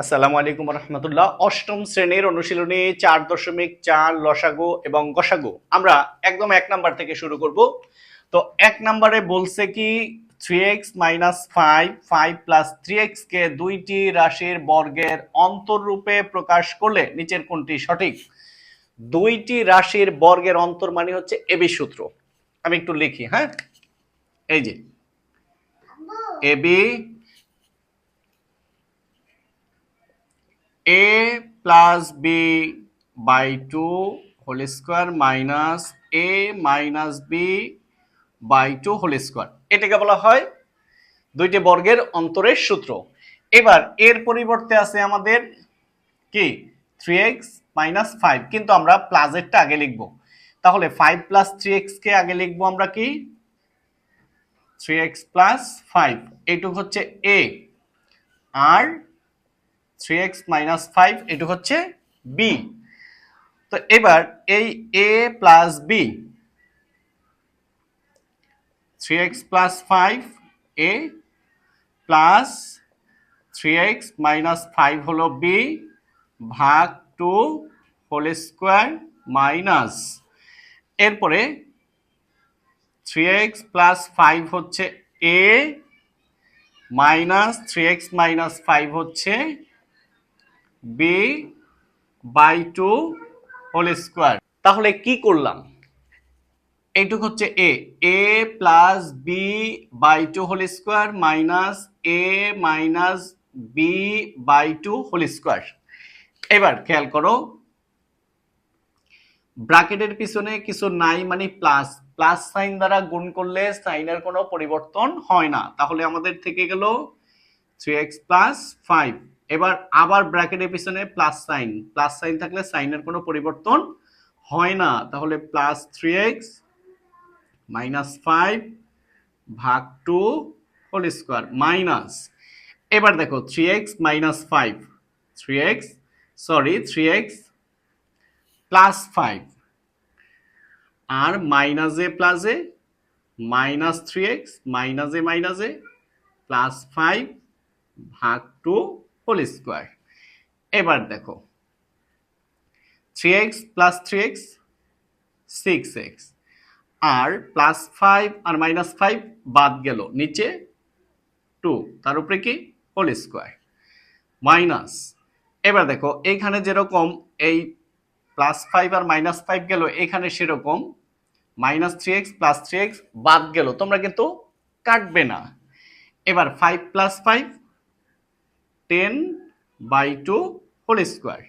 আসসালামু আলাইকুম রহমতুল্লাহ। অষ্টম শ্রেণীর অনুশীলনী 4.4 লসাগু এবং গসাগু আমরা একদম 1 নাম্বার থেকে শুরু করব। তো 1 নাম্বারে বলছে কি 3x - 5 5 + 3x কে দুইটি রাশির বর্গের অন্তররূপে প্রকাশ করলে নিচের কোনটি সঠিক। দুইটি রাশির বর্গের অন্তর মানে হচ্ছে এবি সূত্র। আমি একটু লিখি, হ্যাঁ, এই যে AB a plus b by 2 whole square minus a minus b by 2 whole square, এটাকে বলা হয় দুইটি বর্গের অন্তরের সূত্র। এবার এর পরিবর্তে আছে আমাদের কি 3x - 5, কিন্তু আমরা প্লাসেরটা আগে লিখব। তাহলে 5 + 3x কে আগে লিখব আমরা কি 3x + 5, এইটুক হচ্ছে a, আর 3x - 5 এটুক হচ্ছে b। তো এবার এই a plus b 3x + 5 a plus 3x - 5 হলো b ভাগ 2 হোল স্কয়ার মাইনাস, এরপরে 3x + 5 হচ্ছে a মাইনাস 3x - 5 হচ্ছে b বাই 2 হোল স্কয়ার। তাহলে কি করলাম, এইটুক হচ্ছে a plus b by 2 whole square minus a minus b by 2 whole square. এবার খেয়াল করো, ব্র্যাকেটের পিছনে কিছু নাই মানে প্লাস, প্লাস সাইন দ্বারা গুণ করলে সাইনের কোনো পরিবর্তন হয় না। তাহলে আমাদের থেকে গেল 3x + 5। এবার আবার ব্র্যাকেটের পিছনে প্লাস সাইন, প্লাস সাইন থাকলে সাইনের কোনো পরিবর্তন হয় না। তাহলে প্লাস 3x - 5 ভাগ 2 হোল স্কয়ার মাইনাস, এবার দেখো 3x - 5 3x 3x + 5 আর মাইনাসে প্লাসে মাইনাস 3x মাইনাসে মাইনাসে +5 ভাগ 2 হোল স্কয়ার। এবার দেখো 3x + 3x 6x, আর +5 আর -5 বাদ গেল, নিচে 2, তার উপরে কি হোল স্কয়ার মাইনাস। এবার দেখো এইখানে যেরকম এই +5 আর -5 গেল, এখানে সেরকম -3x + 3x বাদ গেল, তোমরা কিন্তু কাটবে না। এবার 5 + 5 10 বাই 2 হোল স্কয়ার।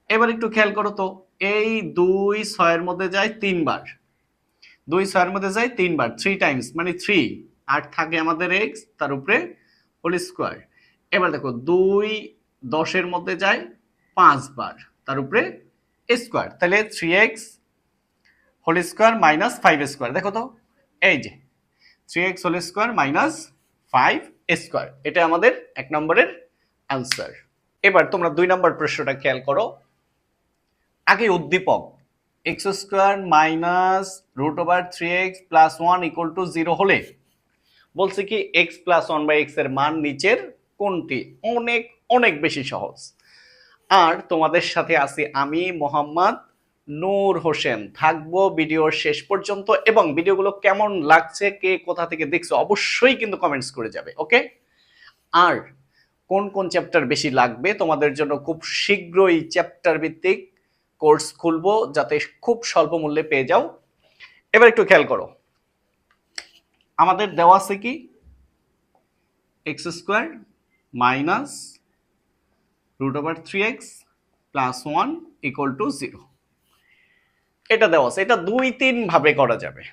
এবার একটু খেয়াল করো তো, এই 2 6 এর মধ্যে যায় 3 বার, 2 6 এর মধ্যে যায় 3 বার, 3 টাইমস মানে 3, আর থাকে আমাদের x তার উপরে হোল স্কয়ার। এবার দেখো 2 10 এর মধ্যে যায় 5 বার, তার উপরে স্কয়ার। তাহলে 3x whole square minus 5 square. দেখো তো এই যে 3x whole square minus 5 square, এটা আমাদের 1 নম্বরের অ্যান্সার। এবার তোমরা 2 নম্বর প্রশ্নটা খেয়াল করো। আগে উদ্দীপক x² মাইনাস √3x + 1 = 0 হলে বলছে কি x + 1/x এর মান নিচের কোনটি। অনেক অনেক বেশি সহজ। আর তোমাদের সাথে আছি আমি মোহাম্মদ নূর হোসেন, থাকবো ভিডিওর শেষ পর্যন্ত, এবং ভিডিওগুলো কেমন লাগছে, কে কোথা থেকে দেখছো অবশ্যই কিন্তু কমেন্টস করে যাবে, ওকে। আর কোন কোন চ্যাপ্টার বেশি লাগবে তোমাদের জন্য, খুব শীঘ্রই চ্যাপ্টার ভিত্তিক কোর্স খুলবো যাতে খুব স্বল্প মূল্যে পেয়ে যাও। এবার একটু খেয়াল করো, আমাদের দেওয়া আছে কি x² মাইনাস √3x + 1 = 0, এটা দেওয়া আছে। এটা 2-3 ভাবে করা যাবে।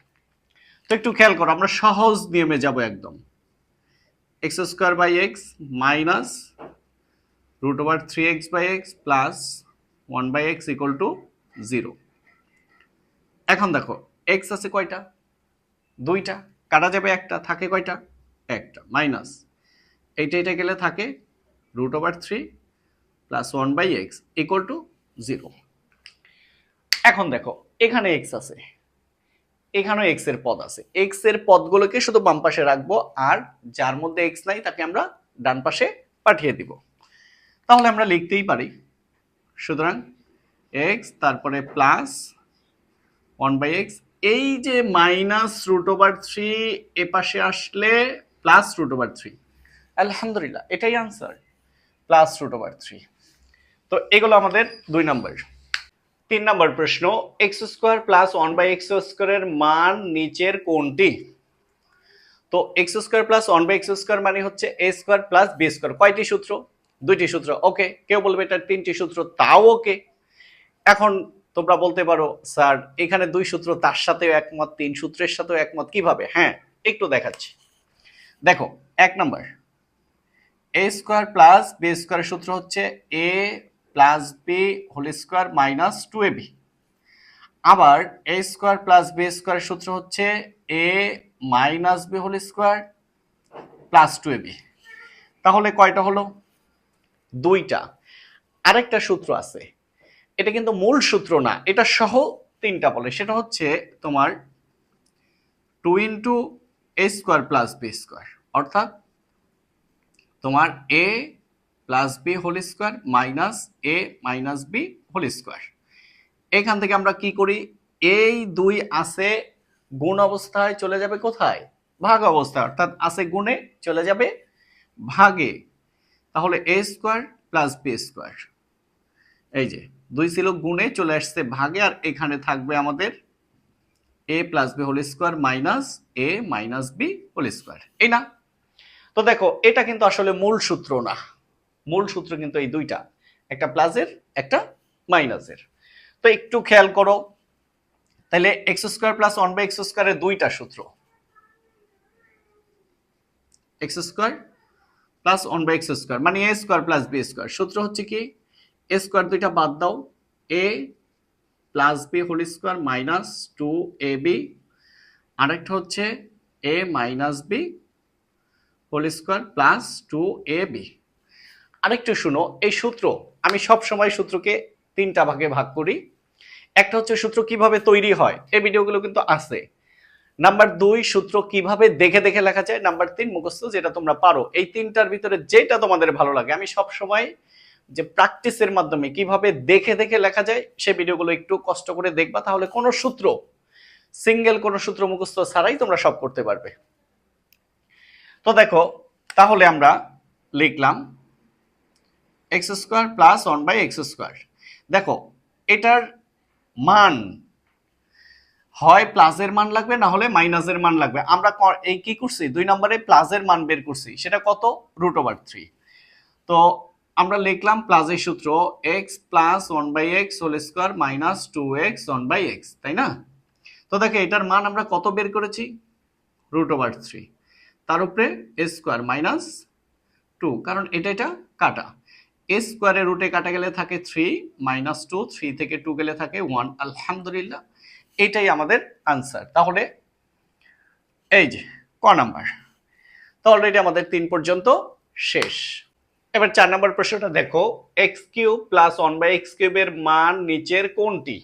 তো একটু খেয়াল করো, আমরা সহজ নিয়মে যাব একদম। x² x minus √3x/x + 1/x = 0। এখন দেখো x আছে কয়টা, 2টা, কাটা যাবে একটা, থাকে কয়টা, একটা, মাইনাস এইটা গেলে থাকে √3 + 1/x = 0। এখন দেখো এখানে x আছে, এখানেও x এর পদ আছে, x এর পদগুলোকে শুধু বাম পাশে রাখবো, আর যার মধ্যে x নাই তাকে আমরা ডান পাশে পাঠিয়ে দিব। তাহলে আমরা লিখতেই পারি। সুতরাং এক্স তারপরে প্লাস 1/x, এই যে -√3 এ পাশে আসলে +√3। আলহামদুলিল্লাহ, এটাই আনসার, +√3। তো এগুলো আমাদের 2 নম্বর। 3 নম্বর প্রশ্ন, x² + 1/x² এর মান নিচের কোনটি? তো x² + 1/x² মানে হচ্ছে a² + b²। কয়টি সূত্র? 2টি সূত্র। ওকে, কেউ বলবে এটা 3টি সূত্র, তাও ওকে। এখন তোমরা বলতে পারো স্যার এখানে 2 সূত্র, তার সাথেও একমত, 3 সূত্রের সাথেও একমত, কিভাবে? হ্যাঁ, একটু দেখাচ্ছি। দেখো, 1 নম্বর, a² + b² সূত্র হচ্ছে a + b² - 2ab। আবার a² + b² সূত্র হচ্ছে a - b² + 2ab। তাহলে কয়টা হলো? 2টা। আরেকটা সূত্র আছে, এটা কিন্তু মূল সূত্র না, এটা সহ 3টা বলে। সেটা হচ্ছে তোমার 2 * a² + b², অর্থাৎ তোমার a + b² - a - b²। এখান থেকে আমরা কি করি? এই 2 আছে গুণ অবস্থায়, চলে যাবে কোথায়? ভাগ অবস্থায়, অর্থাৎ আছে গুণে, চলে যাবে ভাগে। তাহলে a² + b², এই যে 2 ছিল গুণে, চলে আসছে ভাগে, আর এখানে থাকবে আমাদের a + b² - a - b², এই না? তো দেখো, এটা কিন্তু আসলে মূল সূত্র না। মূল সূত্র কিন্তু এই 2টা, একটা প্লাসের, একটা মাইনাসের। তো একটু খেয়াল করো, তাহলে x² + 1/x² এর 2টা সূত্র, x² + 1/x² মানে a² + b²। সূত্র হচ্ছে কি? a² 2টা বাদ দাও, a + b² - 2ab। আরেকটা হচ্ছে a - b² + 2ab। আরেকটু শুনো, এই সূত্র আমি সব সময় সূত্রকে 3টা ভাগে ভাগ করি। একটা হচ্ছে সূত্র কিভাবে তৈরি হয়, এই ভিডিওগুলো কিন্তু আছে। নাম্বার 2 সূত্র কিভাবে দেখে দেখে লেখা যায়। নাম্বার 3 মুখস্থ, যেটা তোমরা পারো। এই 3টার ভিতরে যেটা তোমাদের ভালো লাগে। আমি সব সময় যে প্র্যাকটিসের মাধ্যমে কিভাবে দেখে দেখে লেখা যায় সেই ভিডিওগুলো একটু কষ্ট করে দেখবা, তাহলে কোনো সূত্র, সিঙ্গেল কোনো সূত্র মুখস্থ ছাড়াই তোমরা সব করতে পারবে। তো দেখো, তাহলে আমরা লিখলাম x² + 1/x²। দেখো, এটার মান হয় প্লাসের মান লাগবে, না হলে মাইনাসের মান লাগবে। আমরা এই কি করছি, 2 নম্বরে প্লাসের মান বের করছি, সেটা কত? √3। তো আমরা লিখলাম প্লাসের সূত্র x + 1/x² - 2x 1/x, তাই না? তো দেখো, এটার মান আমরা কত বের করেছি? √3। তার উপরে a² - 2, কারণ এটা কাটা। a² রুটে কাটা গেলে থাকে 3 - 2, 3 থেকে 2 গেলে থাকে 1। আলহামদুলিল্লাহ, এটাই আমাদের আনসার। তাহলে এই যে ক নাম্বার। তো অলরেডি আমাদের 3 পর্যন্ত শেষ। এবার 4 নম্বর প্রশ্নটা দেখো, x³ + 1/x³ এর মান নিচের কোনটি?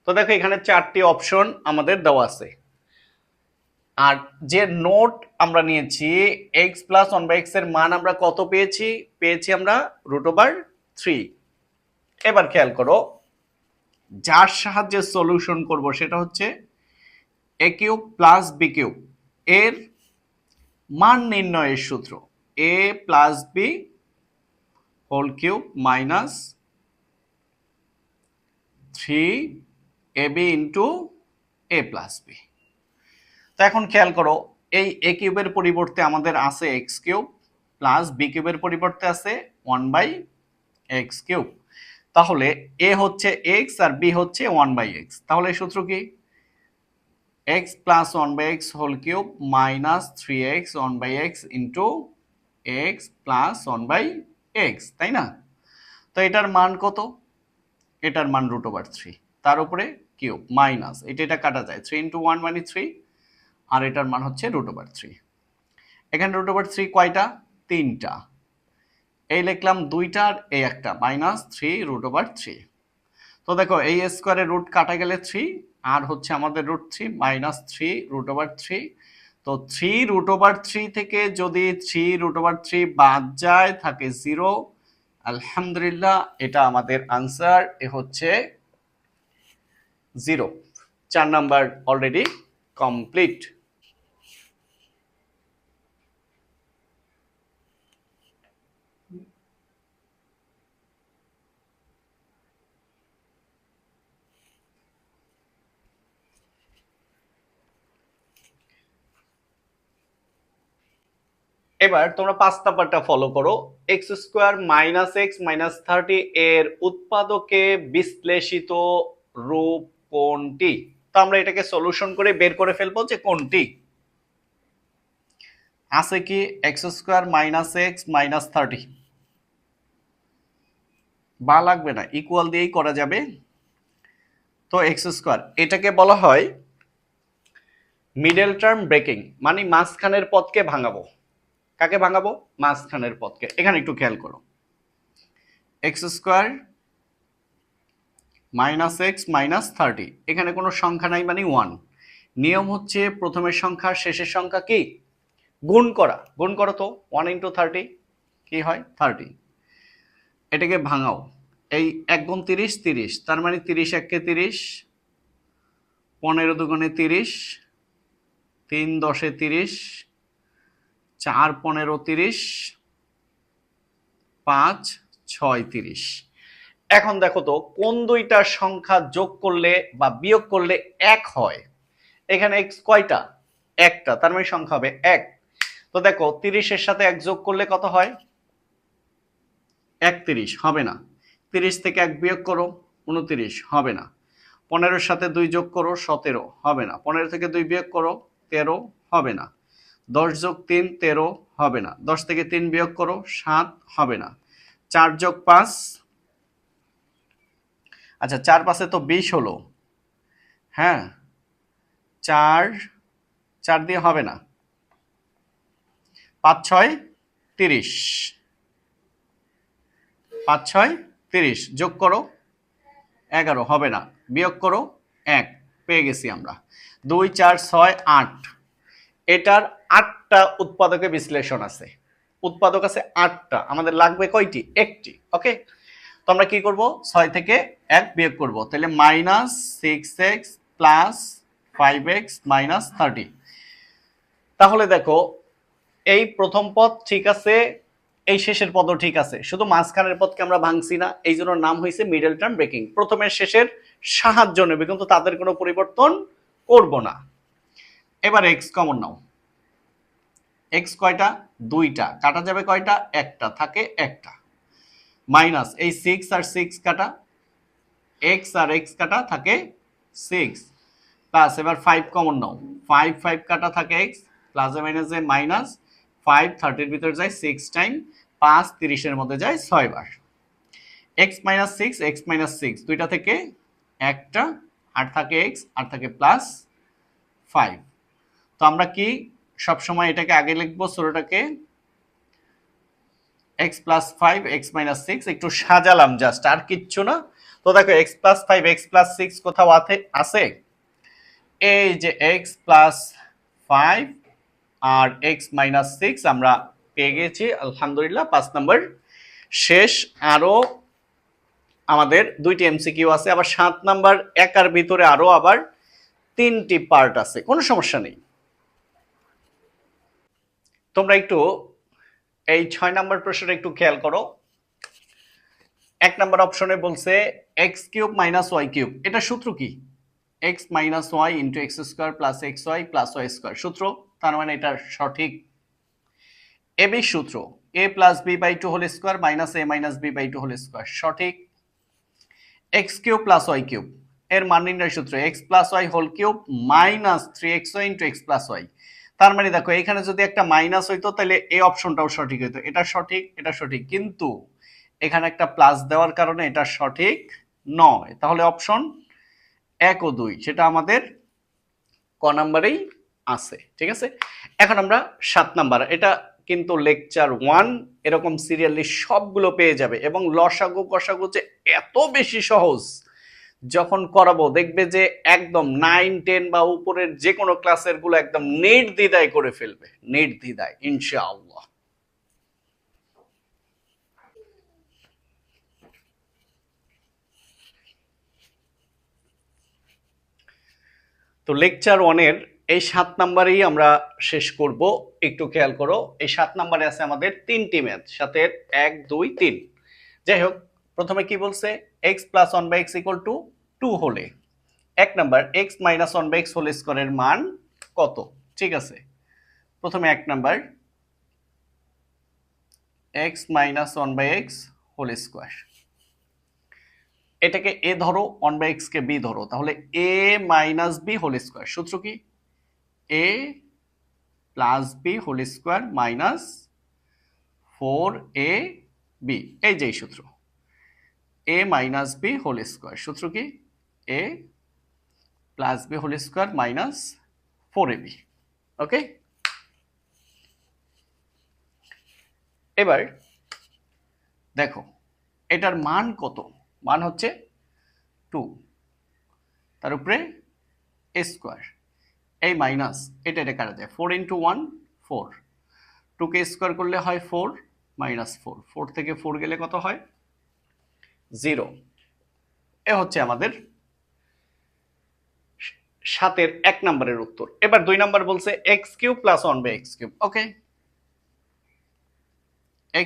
তো দেখো, এখানে 4টি অপশন আমাদের দেওয়া আছে। আর যে নোট আমরা নিয়েছি, x + 1/x এর মান আমরা কত পেয়েছি? পেয়েছি আমরা √3। এবার খেয়াল করো, যার সাহায্যে সলিউশন করব সেটা হচ্ছে a³ + b³ এর মান নির্ণয়ের সূত্র a + b² - 3ab * a + b। তো এখন খেয়াল করো, এই a³ এর পরিবর্তে আমাদের আছে x³ প্লাস b³ এর পরিবর্তে আছে 1/x³। তাহলে a হচ্ছে x আর b হচ্ছে 1/x। তাহলে সূত্র কি? x + 1/x² - 3x 1/x x + 1/x, তাই না? তো এটার মান কত? এটার মান √3, তার উপরে কিউব মাইনাস, এটা কাটা যায়, 3 × 1 মানে 3, আর এটার মান হচ্ছে √3। এখানে √3 কয়টা? 3টা। এই লিখলাম 2টা আর এই একটা, -3√3। তো দেখো, এই স্কোয়ারের রুট কাটা গেলে 3, আর হচ্ছে আমাদের √3 -3√3। তো 3√3 থেকে যদি 3√3 বাদ যায় থাকে 0, আলহামদুলিল্লাহ, এটা আমাদের আনসার। এ হচ্ছে 0। 4 নাম্বার অলরেডি কমপ্লিট। এবার তোমরা 5 নাম্বারটা ফলো করো। X square minus x minus 30 এর উৎপাদকে বিশ্লেষিত রূপ কোনটি? তো আমরা এটাকে সলিউশন করে বের করে ফেলবো যে কোনটি আছে। কি x square minus x minus 30, বা লাগবে না, ইকুয়াল দিয়েই করা যাবে। তো এক্স স্কোয়ার, এটাকে বলা হয় মিডল টার্ম ব্রেকিং, মানে মাঝখানের পথকে ভাঙাবো। কাকে ভাঙাবো? মাঝখানের পথকে। এখানে একটু খেয়াল করো, x square minus x minus 30, এখানে কোনো সংখ্যা নাই মানে 1। নিয়ম হচ্ছে প্রথমের সংখ্যা শেষের সংখ্যা কি গুণ করা। গুণ করো তো, 1 ইন্টু 30 কি হয় 30। এটাকে ভাঙাও, এই 1 গুণ 30 30, তার মানে 30 একে 30, 15 দুগুণে 30, 3 দশে 30, 4 15 30, 5 6 30। এখন দেখো তো কোন দুইটা সংখ্যা যোগ করলে বা বিয়োগ করলে 1 হয়। এখানে x কয়টা? একটা, তার মানে সংখ্যা হবে 1। তো দেখো 30 এর সাথে 1 যোগ করলে কত হয়? 31 হবে না। 30 থেকে 1 বিয়োগ করো 29 হবে না। 15 এর সাথে 2 যোগ করো 17 হবে না। 15 থেকে 2 বিয়োগ করো 13 হবে না। 10 যোগ 3 13 হবে না। 10 থেকে 3 বিয়োগ করো 7 হবে না। 4 যোগ 5, আচ্ছা 4 5 তো 20 হলো। হ্যাঁ, 4 4 দিয়ে হবে না। 5 6 30, 5 6 30, যোগ করো 11 হবে না। বিয়োগ করো 1, পেয়ে গেছি আমরা 2 4 6 8। এটার 8টা উৎপাদকে বিশ্লেষণ আছে। উৎপাদক আছে 8টা, আমাদের লাগবে কয়টি? একটি। ওকে, তো আমরা কি করব? 6 থেকে 1 বিয়োগ করব, তাহলে minus 6x plus 5x minus 30। তাহলে দেখো এই প্রথম পদ ঠিক আছে, এই শেষের পদও ঠিক আছে, শুধু মাঝখানের পদকে আমরা ভাঙছি না, এই জন্য নাম হয়েছে মিডল টার্ম ব্রেকিং। প্রথমের শেষের সাহায্য নেবে, কিন্তু তাদের কোনো পরিবর্তন করব না। এবার এক্স কমন নাও। এক্স কয়টা? দুইটা, কাটা যাবে কয়টা? একটা, থাকে একটা। মাইনাস এই 6 আর 6 কাটা, এক্স আর এক্স কাটা, থাকে 6, প্লাস এবার 5 কমন নাও। 5 5 কাটা, থাকে এক্স, প্লাসে মাইনাসে মাইনাস 5 30 এর ভিতরে যায় 6 টাইম, 5 30 এর মধ্যে যায় 6 বার। এক্স মাইনাস 6 এক্স মাইনাস 6 দুইটা থেকে একটা, আর থাকে এক্স আর থাকে প্লাস 5। তো আমরা কি সব সময় এটাকে আগে লিখবো, ছোটটাকে x প্লাস 5 x মাইনাস 6, একটু সাজালাম জাস্ট, আর কিচ্ছু না। তো দেখো x প্লাস 5 x প্লাস 6 কোথাও আছে? এই যে x প্লাস 5 আর x মাইনাস 6 আমরা পেয়ে গেছি আলহামদুলিল্লাহ। 5 নম্বর শেষ। আরো আমাদের দুইটি এমসিকিউ আছে, আবার 7 নাম্বার একার ভিতরে আরো আবার 3টি পার্ট আছে, কোনো সমস্যা নেই। তোমরা একটু এই 6 নাম্বার প্রশ্নটা একটু খেয়াল করো। 1 নাম্বার অপশনে বলছে x cube minus y cube, এটা সূত্র কি? X minus y into x square plus x y plus y square সূত্র, তার মানে এটা সঠিক। এবি সূত্র a plus b by two whole square minus a minus b by two whole square সঠিক। X cube plus y cube, এর মান নির্ণয় সূত্র x plus y whole cube minus 3x y into x plus y. তার মানে দেখো এখানে যদি একটা মাইনাস হইতো তাহলে এই অপশনটাও সঠিক হইতো। এটা সঠিক, এটা সঠিক, কিন্তু এখানে একটা প্লাস দেওয়ার কারণে এটা সঠিক নয়। তাহলে অপশন 1 ও 2 সেটা আমাদের ক নাম্বারেই আছে। ঠিক আছে, এখন আমরা 7 নাম্বার, এটা কিন্তু লেকচার 1 এরকম সিরিয়ালি সবগুলো পেয়ে যাবে, এবং লসাগু কষাগু যে এত বেশি সহজ, যখন করাবো দেখবে যে একদম 9 10 বা উপরের যে কোনো ক্লাসের গুলো একদম নির্দ্বিধায় করে ফেলবে, নির্দ্বিধায় ইনশাআল্লাহ। তো লেকচার 1-এর এই 7 নাম্বারেই আমরা শেষ করব। একটু খেয়াল করো, এই 7 নাম্বারে আছে আমাদের 3টি ম্যাথ, সাথে 1 2 3। যাই হোক, প্রথমে কি বলছে, x + 1/x = 2 হলে 1 নাম্বার x - 1/x হোল স্কয়ারের মান কত? ঠিক আছে, প্রথমে 1 number x - 1/x whole square, এটাকে a ধরো, 1/x কে b ধরো, তাহলে a - b হোল স্কয়ার। সূত্র কি? a + b whole square minus 4ab, এই যে সূত্র, a - b হোল স্কয়ার। সূত্র কি? a + b whole square minus 4ab। Okay, এবার দেখো এটার মান কত? মান হচ্ছে 2, তার উপরে a স্কয়ার, এই মাইনাস এটা কাটা যায়, 4 × 1 4, 2 কে স্কয়ার করলে হয় 4 - 4, 4 থেকে 4 গেলে কত হয়? 0। এ হচ্ছে আমাদের 7-এর 1 নম্বরের উত্তর। এবার 2 নাম্বার বলছে x³ + 1/x³। ওকে,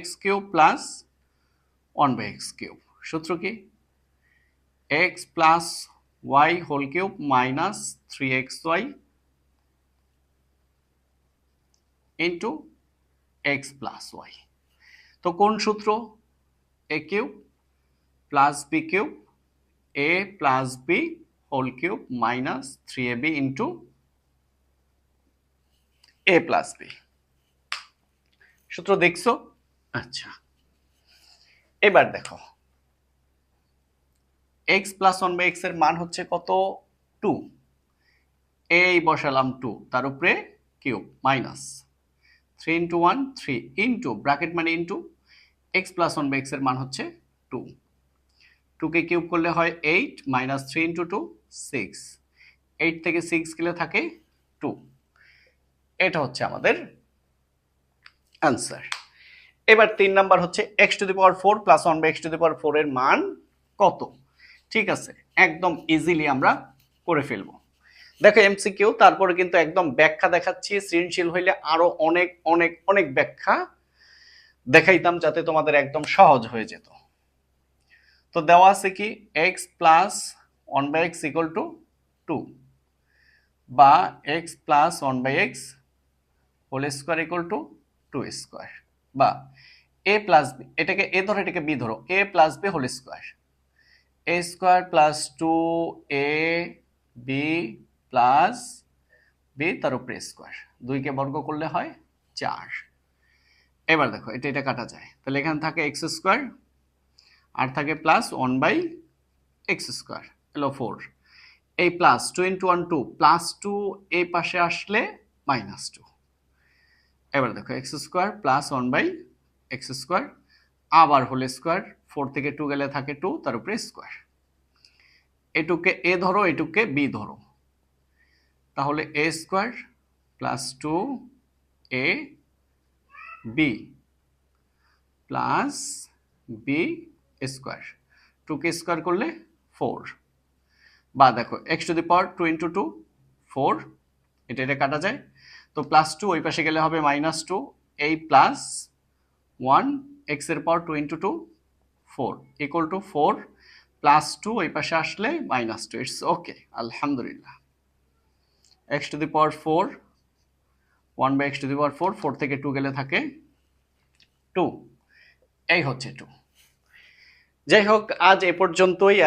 x³ + 1/x³ সূত্র কি? x + y whole cube minus 3xy into x + y। তো কোন সূত্র? a³ + b³ a + b whole cube minus 3ab into a + b। সূত্র দেখছো? আচ্ছা, এবার দেখো x + 1/x এর মান হচ্ছে কত? 2, এই বসালাম 2, তার উপরে কিউব মাইনাস 3 × 1 3 ইন্টু ব্র্যাকেট মানে ইন্টু x + 1/x এর মান হচ্ছে 2, 2 কে কিউব করলে হয় 8 মাইনাস 3 × 2 6, 8 থেকে 6 গেলে থাকে 2। এটা হচ্ছে আমাদের আনসার। এবার 3 নাম্বার হচ্ছে x⁴ + 1/x⁴ এর মান কত? ঠিক আছে, একদম ইজিলি আমরা করে ফেলবো। দেখো এমসিকিউ, তারপরে কিন্তু একদম ব্যাখ্যা দেখাচ্ছি, সৃজনশীল হইলে আরো অনেক অনেক অনেক ব্যাখ্যা দেখাইতাম যাতে তোমাদের একদম সহজ হয়ে যেত। তো দেওয়া আছে কি, x + 1/x = 2 বা x + 1/x whole square = 2 square, বা a + b, এটাকে a ধরো এটাকে b ধরো, a + b whole square, a square + 2ab plus b তার উপরে স্কয়ার, 2 কে বর্গ করলে হয় 4। এবার দেখো এটা কাটা যায়, তাহলে এখানে থাকে x² আর থাকে প্লাস 1/x², হলো 4। এই প্লাস 2 × 1 2, প্লাস 2 এই পাশে আসলে -2। এবার দেখো x² প্লাস 1/x², আবার হোল স্কয়ার, 4 থেকে 2 গেলে থাকে 2, তার উপরে স্কয়ার। এটুকে a ধরো, এটুকে b ধরো, তাহলে a² plus 2ab plus b², 2 কে স্কয়ার করলে 4, বা দেখো x⁴ 2 × 2 4, এটা কাটা যায়, তো প্লাস 2 ওই পাশে গেলে হবে -2, এই প্লাস 1 x এর পাওয়ার 2 × 2 4 = 4, প্লাস 2 ওই পাশে আসলে -2। ইটস ওকে, আলহামদুলিল্লাহ। x⁴ 1/x⁴, 4 থেকে 2 গেলে থাকে 2, এই হচ্ছে 2। যাই হোক, আজ এ পর্যন্তই।